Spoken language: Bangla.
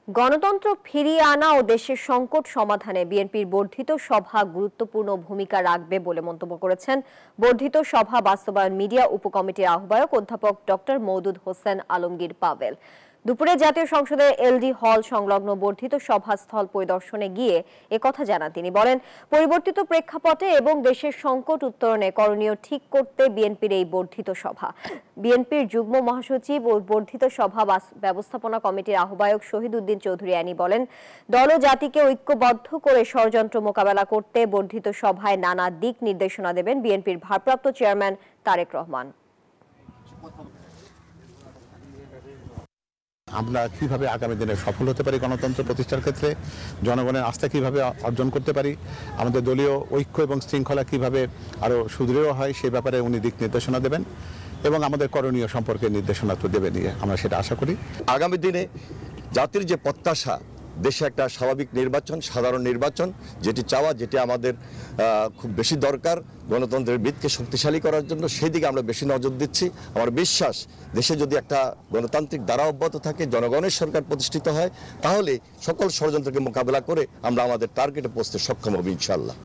গণতন্ত্র ফিরিয়ে আনা ও দেশের সংকট সমাধানে বিএনপির বর্ধিত সভা গুরুত্বপূর্ণ ভূমিকা রাখবে বলে মন্তব্য করেছেন বর্ধিত সভা বাস্তবায়ন মিডিয়া উপকমিটির আহ্বায়ক অধ্যাপক ডক্টর মওদুদ হোসেন আলমগীর পাভেল। দুপুরে জাতীয় সংসদের এলডি হল সংলগ্ন বর্ধিত সভাস্থল পরিদর্শনে গিয়ে একথা জানান তিনি। বলেন, পরিবর্তিত প্রেক্ষাপটে এবং দেশের সংকট উত্তরণে করণীয় ঠিক করতে বিএনপির এই বর্ধিত সভা। বিএনপির যুগ্ম মহাসচিব ও বর্ধিত সভা ব্যবস্থাপনা কমিটির আহ্বায়ক শহীদ উদ্দিন চৌধুরী আনি বলেন, দল ও জাতিকে ঐক্যবদ্ধ করে ষড়যন্ত্র মোকাবেলা করতে বর্ধিত সভায় নানা দিক নির্দেশনা দেবেন বিএনপির ভারপ্রাপ্ত চেয়ারম্যান তারেক রহমান। আমরা কিভাবে আগামী দিনে সফল হতে পারি গণতন্ত্র প্রতিষ্ঠার ক্ষেত্রে, জনগণের আস্থা কিভাবে অর্জন করতে পারি, আমাদের দলীয় ঐক্য এবং শৃঙ্খলা কিভাবে আরও সুদৃঢ় হয় সেই ব্যাপারে উনি দিক নির্দেশনা দেবেন এবং আমাদের করণীয় সম্পর্কে নির্দেশনা তো দেবেন, আমরা সেটা আশা করি। আগামী দিনে জাতির যে প্রত্যাশা, দেশে একটা স্বাভাবিক নির্বাচন, সাধারণ নির্বাচন যেটি চাওয়া, যেটি আমাদের খুব বেশি দরকার গণতন্ত্রের ভিতকে শক্তিশালী করার জন্য, সেই দিকে আমরা বেশি নজর দিচ্ছি। আমার বিশ্বাস, দেশে যদি একটা গণতান্ত্রিক ধারা অব্যাহত থাকে, জনগণের সরকার প্রতিষ্ঠিত হয়, তাহলে সকল ষড়যন্ত্রকে মোকাবেলা করে আমরা আমাদের টার্গেটে পৌঁছতে সক্ষম হব ইনশাআল্লাহ।